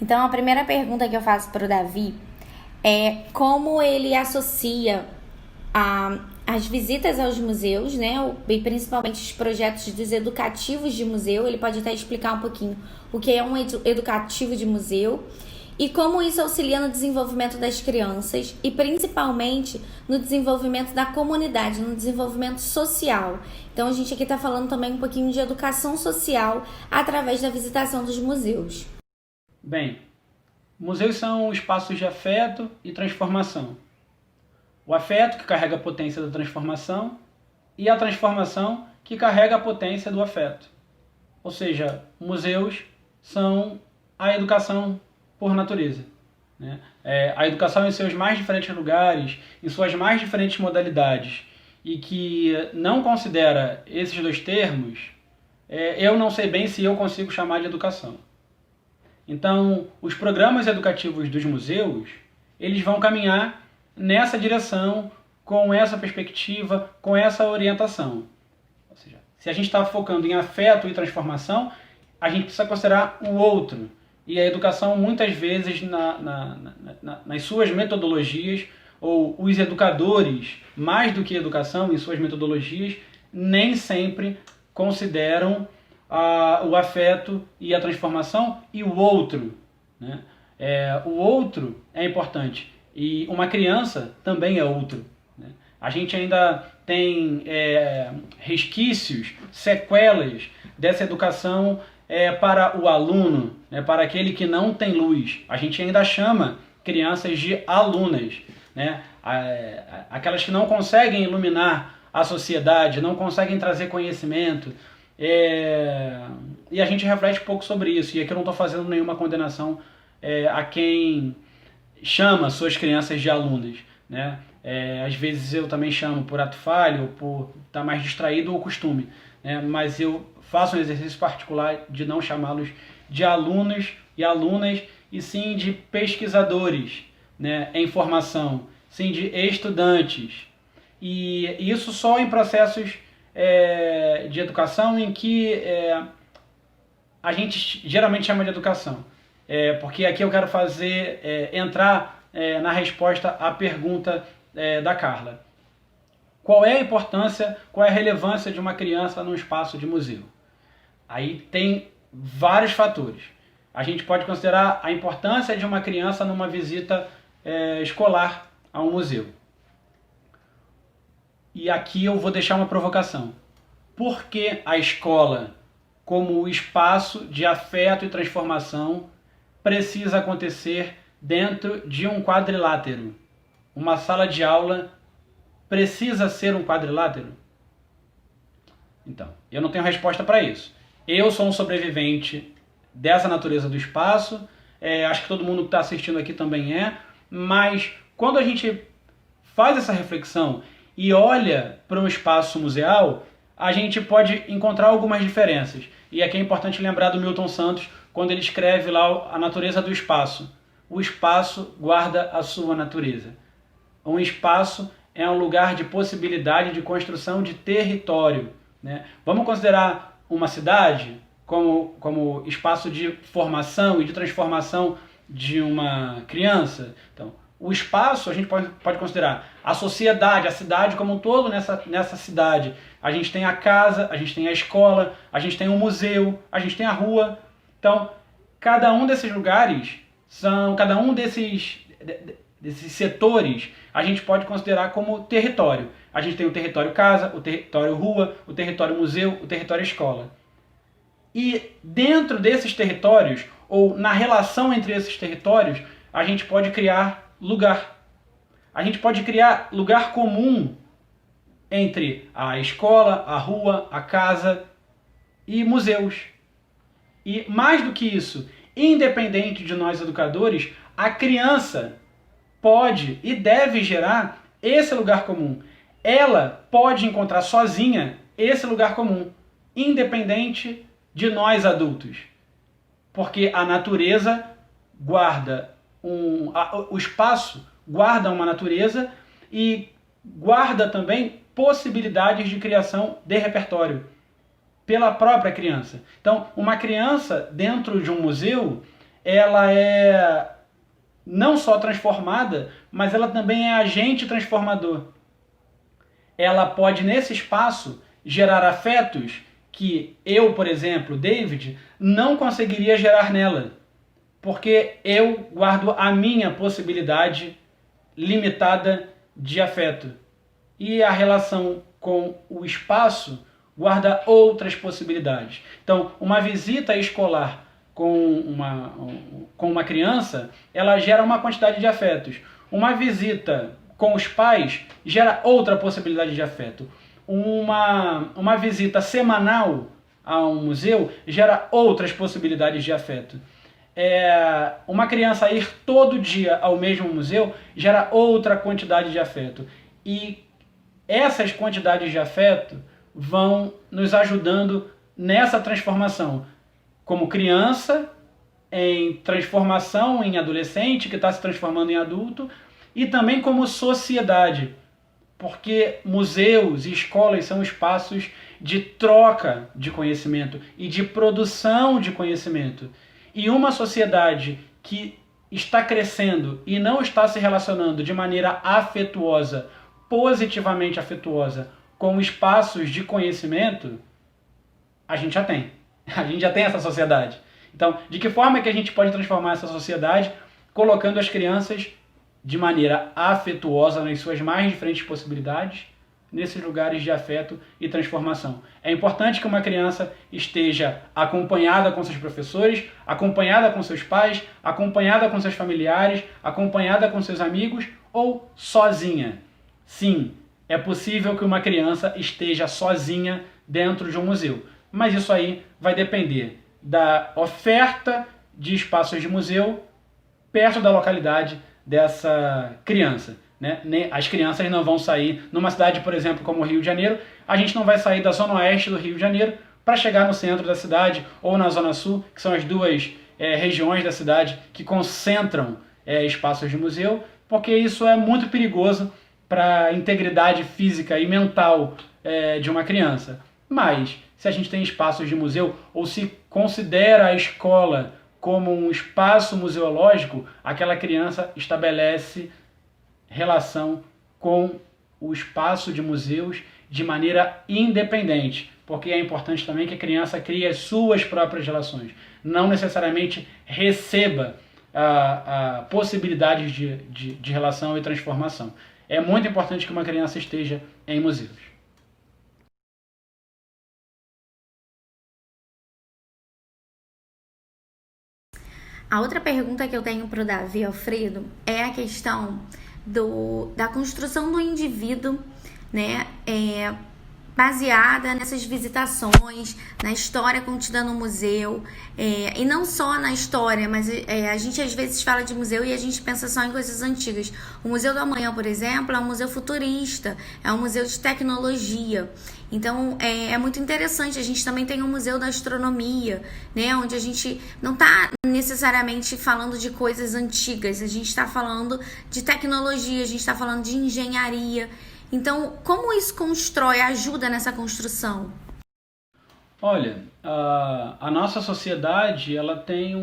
Então, a primeira pergunta que eu faço para o Davi é como ele associa as visitas aos museus, né, e principalmente os projetos dos educativos de museu. Ele pode até explicar um pouquinho o que é um educativo de museu e como isso auxilia no desenvolvimento das crianças e principalmente no desenvolvimento da comunidade, no desenvolvimento social. Então a gente aqui está falando também um pouquinho de educação social através da visitação dos museus. Bem, museus são espaços de afeto e transformação. O afeto que carrega a potência da transformação e a transformação que carrega a potência do afeto. Ou seja, museus são a educação por natureza, né? A educação em seus mais diferentes lugares, em suas mais diferentes modalidades, e que não considera esses dois termos, eu não sei bem se eu consigo chamar de educação. Então, os programas educativos dos museus, eles vão caminhar nessa direção, com essa perspectiva, com essa orientação. Ou seja, se a gente está focando em afeto e transformação, a gente precisa considerar o outro. E a educação, muitas vezes, nas suas metodologias, ou os educadores, mais do que educação, em suas metodologias, nem sempre consideram o afeto e a transformação e o outro, né? O outro é importante e uma criança também é outro, né? A gente ainda tem resquícios, sequelas dessa educação para o aluno, né? Para aquele que não tem luz. A gente ainda chama crianças de alunas, né? Aquelas que não conseguem iluminar a sociedade, não conseguem trazer conhecimento. E a gente reflete um pouco sobre isso. E aqui eu não estou fazendo nenhuma condenação a quem chama suas crianças de alunas, né? Às vezes eu também chamo por ato falho, ou por estar mais distraído ou costume, né? Mas eu faço um exercício particular de não chamá-los de alunos e alunas, e sim de pesquisadores, né, em formação, sim de estudantes. E isso só em processos de educação em que a gente geralmente chama de educação. Porque aqui eu quero entrar na resposta à pergunta da Carla. Qual é a importância, qual é a relevância de uma criança num espaço de museu? Aí tem vários fatores. A gente pode considerar a importância de uma criança numa visita escolar a um museu. E aqui eu vou deixar uma provocação. Por que a escola, como espaço de afeto e transformação, precisa acontecer dentro de um quadrilátero? Uma sala de aula precisa ser um quadrilátero? Então, eu não tenho resposta para isso. Eu sou um sobrevivente dessa natureza do espaço, acho que todo mundo que está assistindo aqui também mas quando a gente faz essa reflexão e olha para um espaço museal, a gente pode encontrar algumas diferenças. E aqui é importante lembrar do Milton Santos, quando ele escreve lá a natureza do espaço. O espaço guarda a sua natureza. Um espaço é um lugar de possibilidade de construção de território, né? Vamos considerar uma cidade como espaço de formação e de transformação de uma criança? Então, o espaço a gente pode considerar a sociedade, a cidade como um todo nessa cidade. A gente tem a casa, a gente tem a escola, a gente tem o museu, a gente tem a rua. Então, cada um desses lugares, cada um desses setores, a gente pode considerar como território. A gente tem o território casa, o território rua, o território museu, o território escola. E dentro desses territórios, ou na relação entre esses territórios, a gente pode criar lugar. A gente pode criar lugar comum entre a escola, a rua, a casa e museus. E mais do que isso, independente de nós educadores, a criança pode e deve gerar esse lugar comum. Ela pode encontrar sozinha esse lugar comum, independente de nós adultos. Porque a natureza guarda o espaço guarda uma natureza e guarda também possibilidades de criação de repertório pela própria criança. Então, uma criança dentro de um museu, ela é não só transformada, mas ela também é agente transformador. Ela pode, nesse espaço, gerar afetos que eu, por exemplo, David, não conseguiria gerar nela, porque eu guardo a minha possibilidade limitada de afeto. E a relação com o espaço guarda outras possibilidades. Então, uma visita escolar com uma criança, ela gera uma quantidade de afetos. Uma visita com os pais gera outra possibilidade de afeto. Uma visita semanal a um museu gera outras possibilidades de afeto. Uma criança ir todo dia ao mesmo museu gera outra quantidade de afeto. E essas quantidades de afeto vão nos ajudando nessa transformação. Como criança, em transformação em adolescente, que está se transformando em adulto, e também como sociedade. Porque museus e escolas são espaços de troca de conhecimento e de produção de conhecimento. E uma sociedade que está crescendo e não está se relacionando de maneira afetuosa, positivamente afetuosa, com espaços de conhecimento, a gente já tem. A gente já tem essa sociedade. Então, de que forma que a gente pode transformar essa sociedade colocando as crianças de maneira afetuosa nas suas mais diferentes possibilidades, nesses lugares de afeto e transformação. É importante que uma criança esteja acompanhada com seus professores, acompanhada com seus pais, acompanhada com seus familiares, acompanhada com seus amigos ou sozinha. Sim, é possível que uma criança esteja sozinha dentro de um museu, mas isso aí vai depender da oferta de espaços de museu perto da localidade dessa criança. Né? As crianças não vão sair numa cidade, por exemplo, como o Rio de Janeiro, a gente não vai sair da zona oeste do Rio de Janeiro para chegar no centro da cidade ou na zona sul, que são as duas regiões da cidade que concentram espaços de museu, porque isso é muito perigoso para a integridade física e mental de uma criança. Mas, se a gente tem espaços de museu, ou se considera a escola como um espaço museológico, aquela criança estabelece relação com o espaço de museus de maneira independente, porque é importante também que a criança crie as suas próprias relações, não necessariamente receba a possibilidade de relação e transformação. É muito importante que uma criança esteja em museus. A outra pergunta que eu tenho para o Davi Alfredo é a questão da construção do indivíduo, né? Baseada nessas visitações, na história contida no museu, e não só na história, mas a gente às vezes fala de museu e a gente pensa só em coisas antigas. O Museu do Amanhã, por exemplo, é um museu futurista, é um museu de tecnologia. Então é muito interessante. A gente também tem um museu da astronomia, né, onde a gente não está necessariamente falando de coisas antigas, a gente está falando de tecnologia, a gente está falando de engenharia. Então, como isso constrói, ajuda nessa construção? Olha, a nossa sociedade ela tem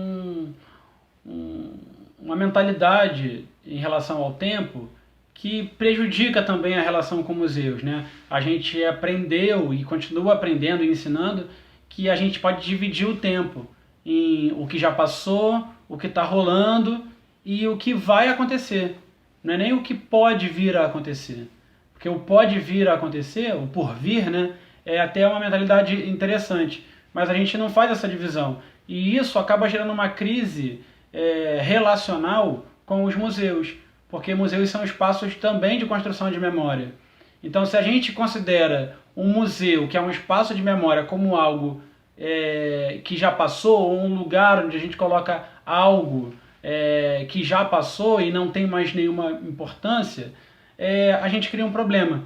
uma mentalidade em relação ao tempo que prejudica também a relação com museus, né? A gente aprendeu e continua aprendendo e ensinando que a gente pode dividir o tempo em o que já passou, o que está rolando e o que vai acontecer. Não é nem o que pode vir a acontecer. Porque o pode vir a acontecer, o por vir, né, é até uma mentalidade interessante. Mas a gente não faz essa divisão. E isso acaba gerando uma crise relacional com os museus. Porque museus são espaços também de construção de memória. Então, se a gente considera um museu, que é um espaço de memória, como algo que já passou, ou um lugar onde a gente coloca algo que já passou e não tem mais nenhuma importância, a gente cria um problema.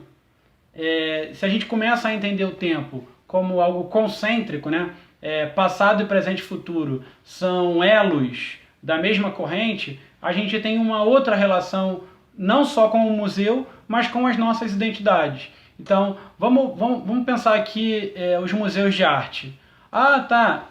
Se a gente começa a entender o tempo como algo concêntrico, né? Passado, presente e futuro são elos da mesma corrente, a gente tem uma outra relação não só com o museu, mas com as nossas identidades. Então, vamos pensar aqui os museus de arte. Ah, tá,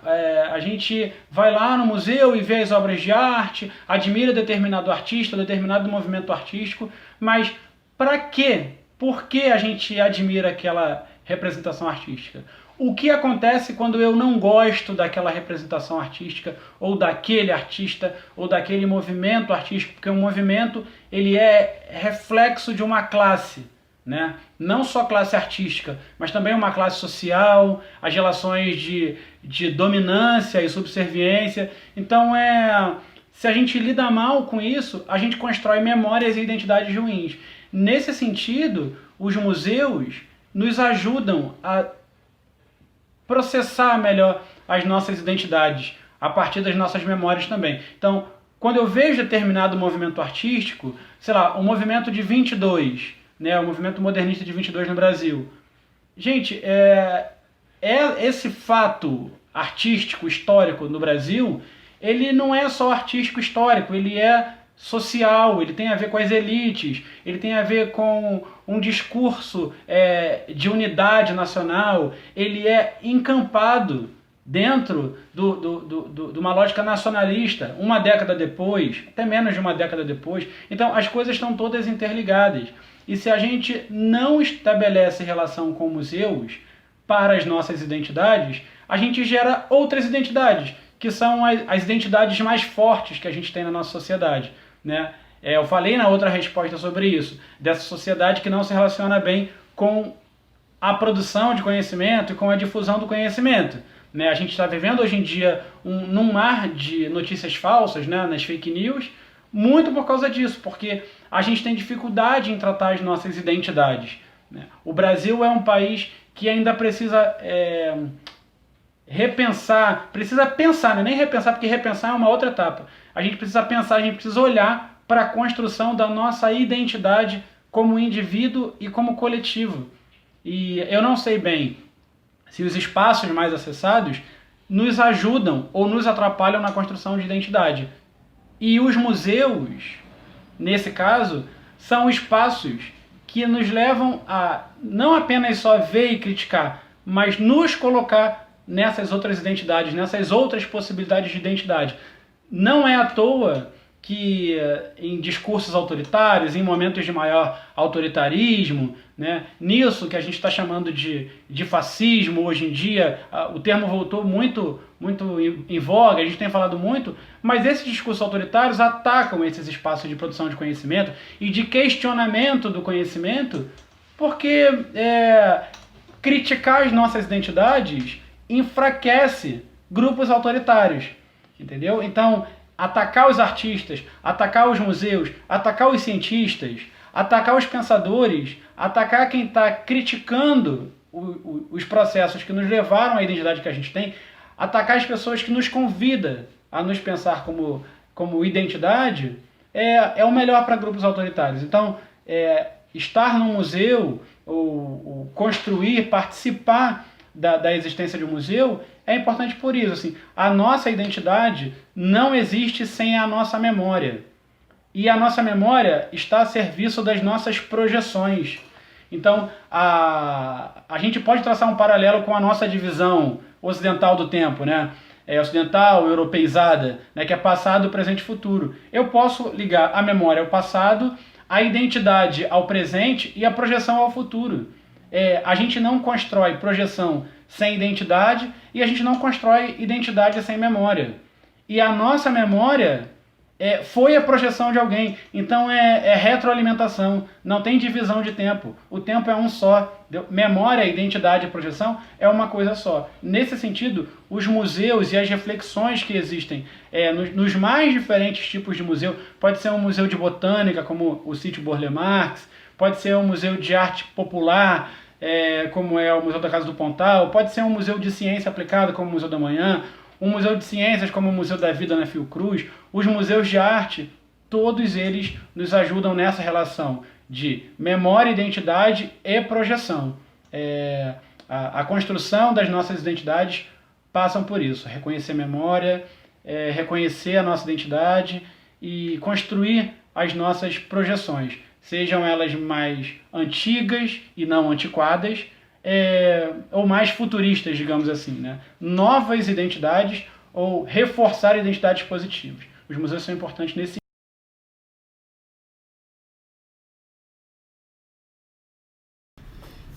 a gente vai lá no museu e vê as obras de arte, admira determinado artista, determinado movimento artístico, mas para quê? Por que a gente admira aquela representação artística? O que acontece quando eu não gosto daquela representação artística, ou daquele artista, ou daquele movimento artístico? Porque um movimento, ele é reflexo de uma classe, né? Não só classe artística, mas também uma classe social, as relações de dominância e subserviência. Então, se a gente lida mal com isso, a gente constrói memórias e identidades ruins. Nesse sentido, os museus nos ajudam a processar melhor as nossas identidades, a partir das nossas memórias também. Então, quando eu vejo determinado movimento artístico, sei lá, o movimento de 22, né, o movimento modernista de 22 no Brasil. Gente, esse fato artístico, histórico no Brasil, ele não é só artístico histórico, ele é social, ele tem a ver com as elites, ele tem a ver com um discurso de unidade nacional, ele é encampado dentro de uma lógica nacionalista, uma década depois, até menos de uma década depois. Então as coisas estão todas interligadas. E se a gente não estabelece relação com museus para as nossas identidades, a gente gera outras identidades, que são as identidades mais fortes que a gente tem na nossa sociedade, né? Eu falei na outra resposta sobre isso, dessa sociedade que não se relaciona bem com a produção de conhecimento e com a difusão do conhecimento, né? A gente está vivendo hoje em dia num mar de notícias falsas, né, nas fake news, muito por causa disso, porque a gente tem dificuldade em tratar as nossas identidades, né? O Brasil é um país que ainda precisa repensar, precisa pensar, não é nem repensar, porque repensar é uma outra etapa. A gente precisa pensar, a gente precisa olhar para a construção da nossa identidade como indivíduo e como coletivo. E eu não sei bem se os espaços mais acessados nos ajudam ou nos atrapalham na construção de identidade. E os museus, nesse caso, são espaços que nos levam a não apenas só ver e criticar, mas nos colocar nessas outras identidades, nessas outras possibilidades de identidade. Não é à toa que em discursos autoritários, em momentos de maior autoritarismo, né, nisso que a gente está chamando de fascismo hoje em dia, o termo voltou muito em voga, a gente tem falado muito, mas esses discursos autoritários atacam esses espaços de produção de conhecimento e de questionamento do conhecimento, porque criticar as nossas identidades enfraquece grupos autoritários, entendeu? Então, atacar os artistas, atacar os museus, atacar os cientistas, atacar os pensadores, atacar quem está criticando os processos que nos levaram à identidade que a gente tem, atacar as pessoas que nos convidam a nos pensar como identidade, é o melhor para grupos autoritários. Então, estar num museu, ou construir, participar da existência de um museu, é importante por isso. Assim, a nossa identidade não existe sem a nossa memória. E a nossa memória está a serviço das nossas projeções. Então, a gente pode traçar um paralelo com a nossa divisão ocidental do tempo, né? Ocidental, europeizada, né? Que é passado, presente e futuro. Eu posso ligar a memória ao passado, a identidade ao presente e a projeção ao futuro. A gente não constrói projeção sem identidade e a gente não constrói identidade sem memória. E a nossa memória foi a projeção de alguém. Então é retroalimentação, não tem divisão de tempo. O tempo é um só. Memória, identidade e projeção é uma coisa só. Nesse sentido, os museus e as reflexões que existem nos mais diferentes tipos de museu, pode ser um museu de botânica, como o Sítio Burle Marx, pode ser um museu de arte popular, como é o Museu da Casa do Pontal, pode ser um museu de ciência aplicada, como o Museu da Manhã, um museu de ciências, como o Museu da Vida na Fiocruz. Os museus de arte, todos eles nos ajudam nessa relação de memória, identidade e projeção. A construção das nossas identidades passam por isso: reconhecer memória, reconhecer a nossa identidade e construir as nossas projeções, sejam elas mais antigas e não antiquadas, ou mais futuristas, digamos assim, né? Novas identidades ou reforçar identidades positivas. Os museus são importantes nesse.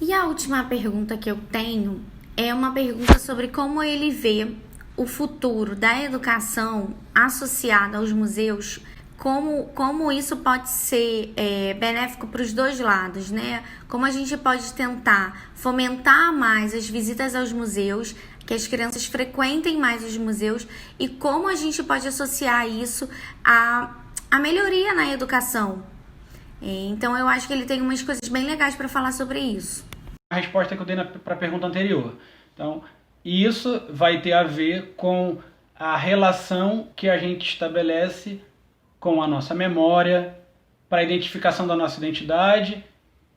E a última pergunta que eu tenho é uma pergunta sobre como ele vê o futuro da educação associada aos museus, como isso pode ser benéfico para os dois lados, né? Como a gente pode tentar fomentar mais as visitas aos museus, que as crianças frequentem mais os museus, e como a gente pode associar isso à melhoria na educação. Então eu acho que ele tem umas coisas bem legais para falar sobre isso. A resposta que eu dei para a pergunta anterior. Então, isso vai ter a ver com a relação que a gente estabelece com a nossa memória, para a identificação da nossa identidade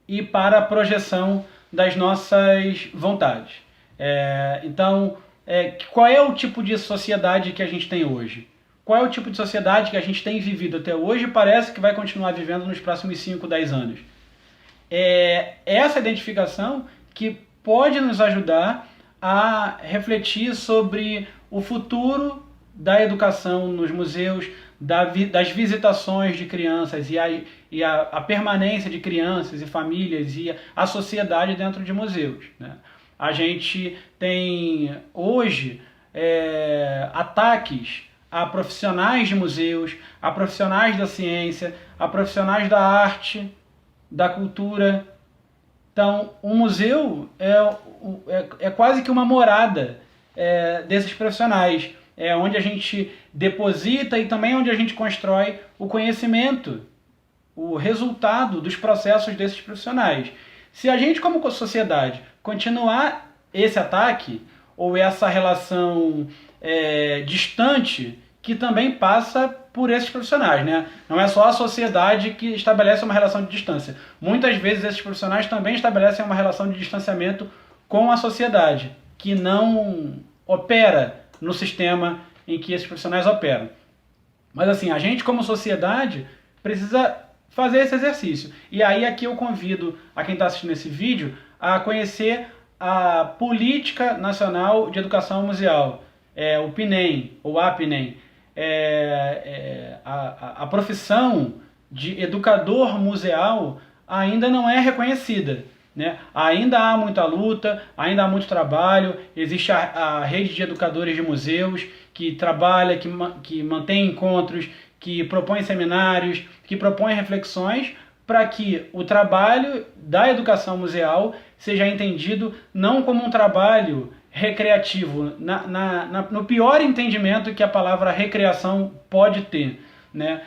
e para a projeção das nossas vontades. Então, qual é o tipo de sociedade que a gente tem hoje? Qual é o tipo de sociedade que a gente tem vivido até hoje e parece que vai continuar vivendo nos próximos 5, 10 anos? Essa identificação que pode nos ajudar a refletir sobre o futuro da educação nos museus, das visitações de crianças e a permanência de crianças e famílias e a sociedade dentro de museus, né? A gente tem hoje ataques a profissionais de museus, a profissionais da ciência, a profissionais da arte, da cultura. Então, o museu é quase que uma morada desses profissionais. É onde a gente deposita e também onde a gente constrói o conhecimento, o resultado dos processos desses profissionais. Se a gente, como sociedade, continuar esse ataque ou essa relação distante, que também passa por esses profissionais, né? Não é só a sociedade que estabelece uma relação de distância. Muitas vezes esses profissionais também estabelecem uma relação de distanciamento com a sociedade, que não opera no sistema em que esses profissionais operam. Mas assim, a gente como sociedade precisa fazer esse exercício. E aí aqui eu convido a quem está assistindo esse vídeo a conhecer a Política Nacional de Educação Museal, o PNEM, ou APNEM. A profissão de educador museal ainda não é reconhecida, né? Ainda há muita luta, ainda há muito trabalho. Existe a rede de educadores de museus que trabalha, que mantém encontros, que propõe seminários, que propõe reflexões para que o trabalho da educação museal seja entendido não como um trabalho recreativo, no pior entendimento que a palavra recreação pode ter, né?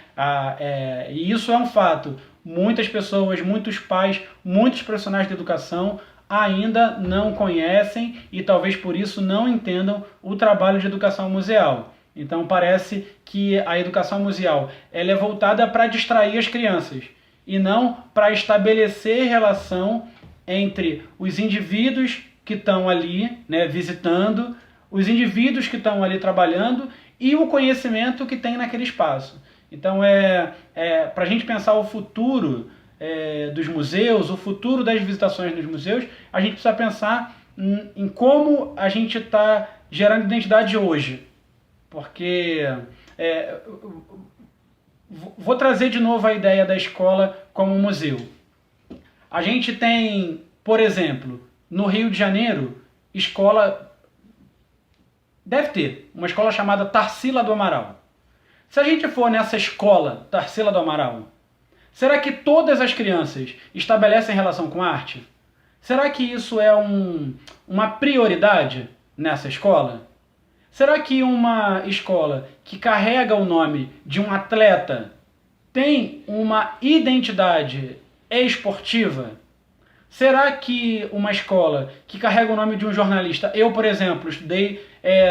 E isso é um fato. Muitas pessoas, muitos pais, muitos profissionais de educação ainda não conhecem e talvez por isso não entendam o trabalho de educação museal. Então parece que a educação museal ela é voltada para distrair as crianças e não para estabelecer relação entre os indivíduos que estão ali, né, visitando, os indivíduos que estão ali trabalhando e o conhecimento que tem naquele espaço. Então, para a gente pensar o futuro dos museus, o futuro das visitações nos museus, a gente precisa pensar em como a gente está gerando identidade hoje. Porque vou trazer de novo a ideia da escola como um museu. A gente tem, por exemplo, no Rio de Janeiro, deve ter uma escola chamada Tarsila do Amaral. Se a gente for nessa escola, Tarsila do Amaral, será que todas as crianças estabelecem relação com arte? Será que isso é uma prioridade nessa escola? Será que uma escola que carrega o nome de um atleta tem uma identidade esportiva? Será que uma escola que carrega o nome de um jornalista... Eu, por exemplo, estudei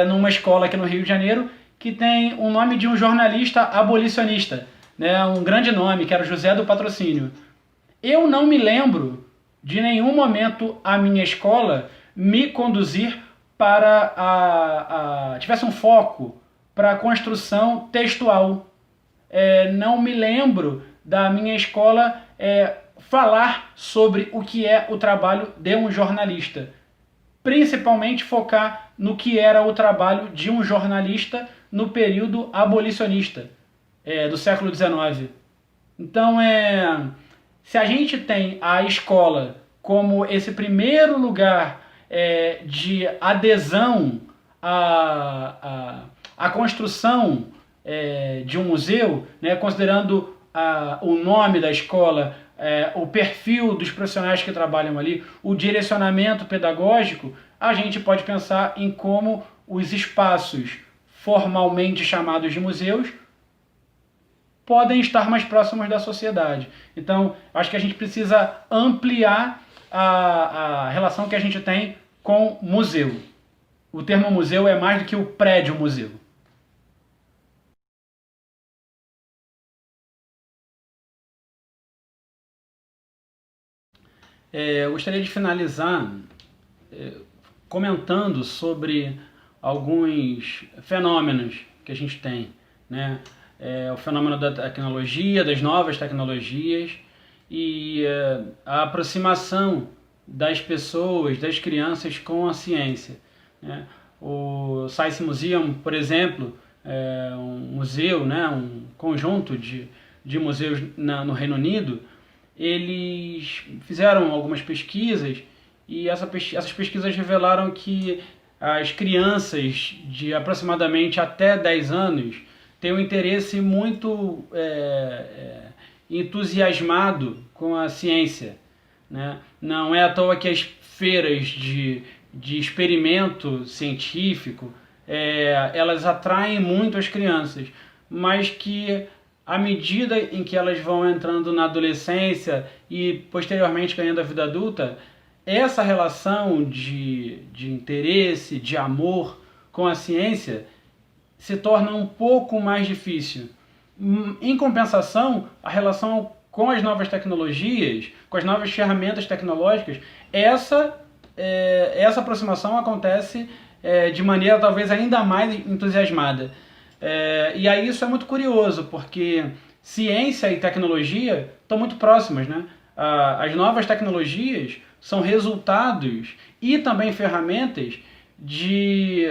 numa escola aqui no Rio de Janeiro que tem o nome de um jornalista abolicionista, né, um grande nome, que era José do Patrocínio. Eu não me lembro de nenhum momento a minha escola me conduzir para tivesse um foco para a construção textual. Não me lembro da minha escola falar sobre o que é o trabalho de um jornalista, principalmente focar no que era o trabalho de um jornalista no período abolicionista do século XIX. Então, se a gente tem a escola como esse primeiro lugar de adesão à construção de um museu, né, considerando o nome da escola, o perfil dos profissionais que trabalham ali, o direcionamento pedagógico, a gente pode pensar em como os espaços formalmente chamados de museus podem estar mais próximos da sociedade. Então, acho que a gente precisa ampliar a relação que a gente tem com museu. O termo museu é mais do que o prédio museu. Eu gostaria de finalizar comentando sobre alguns fenômenos que a gente tem, né? O fenômeno da tecnologia, das novas tecnologias e a aproximação das pessoas, das crianças com a ciência, né? O Science Museum, por exemplo, é um museu, né? Um conjunto de museus no Reino Unido. Eles fizeram algumas pesquisas e essas pesquisas revelaram que as crianças de aproximadamente até 10 anos têm um interesse muito entusiasmado com a ciência, né? Não é à toa que as feiras de experimento científico elas atraem muito as crianças, mas que à medida em que elas vão entrando na adolescência e posteriormente ganhando a vida adulta, essa relação de interesse, de amor com a ciência se torna um pouco mais difícil. Em compensação, a relação com as novas tecnologias, com as novas ferramentas tecnológicas, essa aproximação acontece de maneira talvez ainda mais entusiasmada. E aí isso é muito curioso, porque ciência e tecnologia estão muito próximas, né? As novas tecnologias são resultados e também ferramentas de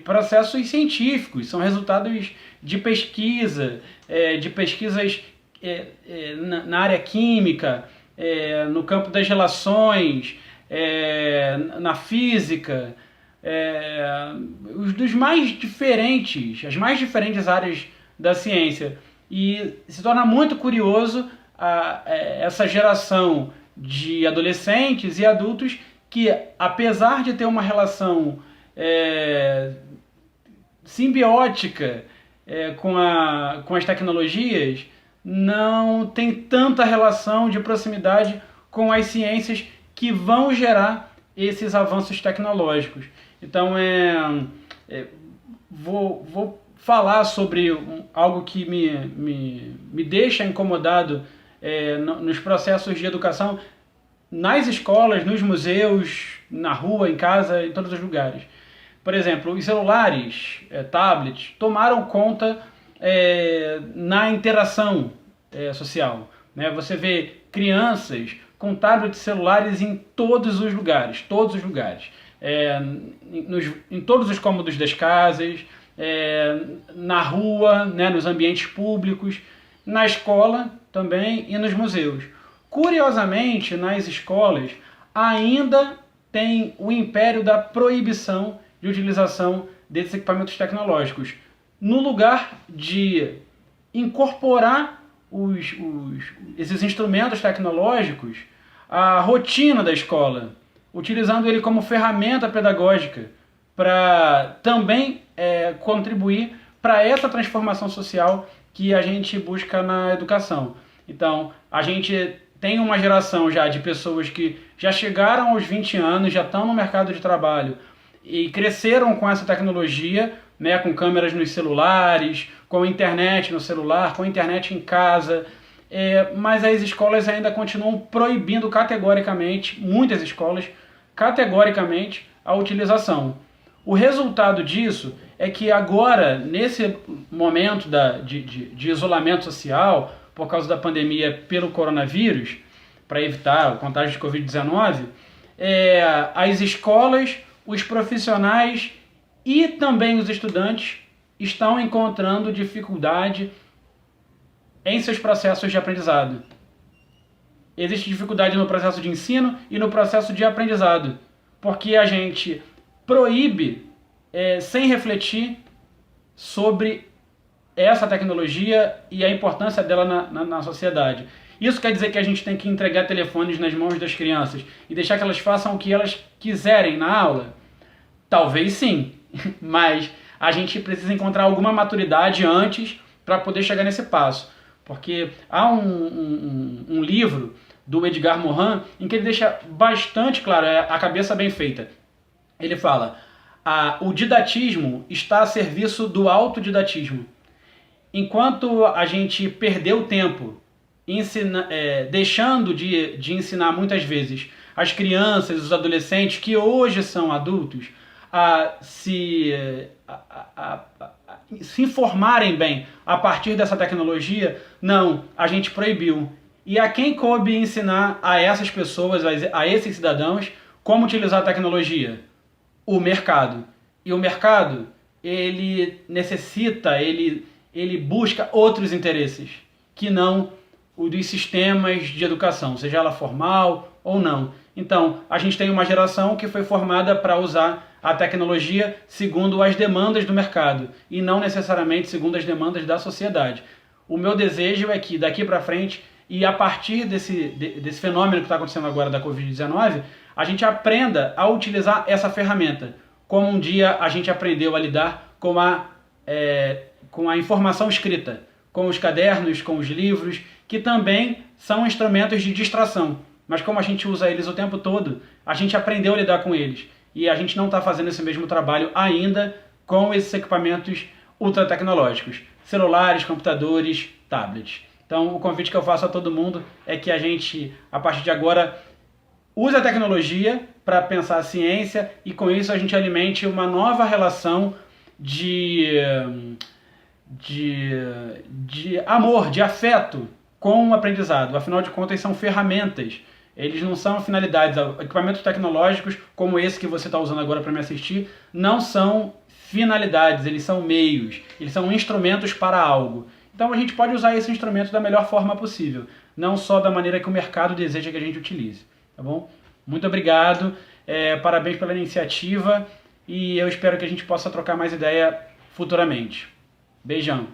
processos científicos, são resultados de pesquisa, de pesquisas na área química, no campo das relações, na física, as mais diferentes áreas da ciência. E se torna muito curioso essa geração de adolescentes e adultos que, apesar de ter uma relação simbiótica com as tecnologias, não tem tanta relação de proximidade com as ciências que vão gerar esses avanços tecnológicos. Então, vou falar sobre algo que me deixa incomodado nos processos de educação, nas escolas, nos museus, na rua, em casa, em todos os lugares. Por exemplo, os celulares, tablets, tomaram conta na interação social, né? Você vê crianças com tablets celulares em todos os lugares, em todos os cômodos das casas, na rua, né, nos ambientes públicos, na escola também e nos museus. Curiosamente, nas escolas ainda tem o império da proibição de utilização desses equipamentos tecnológicos, no lugar de incorporar esses instrumentos tecnológicos à rotina da escola, utilizando ele como ferramenta pedagógica para também contribuir para essa transformação social que a gente busca na educação. Então, a gente tem uma geração já de pessoas que já chegaram aos 20 anos, já estão no mercado de trabalho e cresceram com essa tecnologia, né, com câmeras nos celulares, com internet no celular, com internet em casa, mas as escolas ainda continuam proibindo categoricamente, muitas escolas, categoricamente, a utilização. O resultado disso é que agora, nesse momento de isolamento social, por causa da pandemia pelo coronavírus, para evitar o contágio de Covid-19, as escolas, os profissionais e também os estudantes estão encontrando dificuldade em seus processos de aprendizado. Existe dificuldade no processo de ensino e no processo de aprendizado, porque a gente proíbe sem refletir sobre essa tecnologia e a importância dela na sociedade. Isso quer dizer que a gente tem que entregar telefones nas mãos das crianças e deixar que elas façam o que elas quiserem na aula? Talvez sim, mas a gente precisa encontrar alguma maturidade antes para poder chegar nesse passo. Porque há um livro do Edgar Morin em que ele deixa bastante claro, a cabeça bem feita. Ele fala, o didatismo está a serviço do autodidatismo. Enquanto a gente perdeu tempo deixando de ensinar muitas vezes as crianças, os adolescentes que hoje são adultos a se informarem bem a partir dessa tecnologia, não, a gente proibiu. E a quem coube ensinar a essas pessoas, a esses cidadãos, como utilizar a tecnologia? O mercado. E o mercado, ele necessita, ele busca outros interesses, que não o dos sistemas de educação, seja ela formal ou não. Então, a gente tem uma geração que foi formada para usar a tecnologia segundo as demandas do mercado e não necessariamente segundo as demandas da sociedade. O meu desejo é que daqui para frente e a partir desse fenômeno que está acontecendo agora da Covid-19, a gente aprenda a utilizar essa ferramenta, como um dia a gente aprendeu a lidar com a informação escrita, com os cadernos, com os livros, que também são instrumentos de distração. Mas como a gente usa eles o tempo todo, a gente aprendeu a lidar com eles. E a gente não está fazendo esse mesmo trabalho ainda com esses equipamentos ultra tecnológicos. Celulares, computadores, tablets. Então o convite que eu faço a todo mundo é que a gente, a partir de agora, use a tecnologia para pensar a ciência e com isso a gente alimente uma nova relação de amor, de afeto com o aprendizado. Afinal de contas, são ferramentas. Eles não são finalidades. Equipamentos tecnológicos, como esse que você está usando agora para me assistir, não são finalidades, eles são meios, eles são instrumentos para algo. Então a gente pode usar esse instrumento da melhor forma possível, não só da maneira que o mercado deseja que a gente utilize. Tá bom? Muito obrigado, parabéns pela iniciativa e eu espero que a gente possa trocar mais ideia futuramente. Beijão!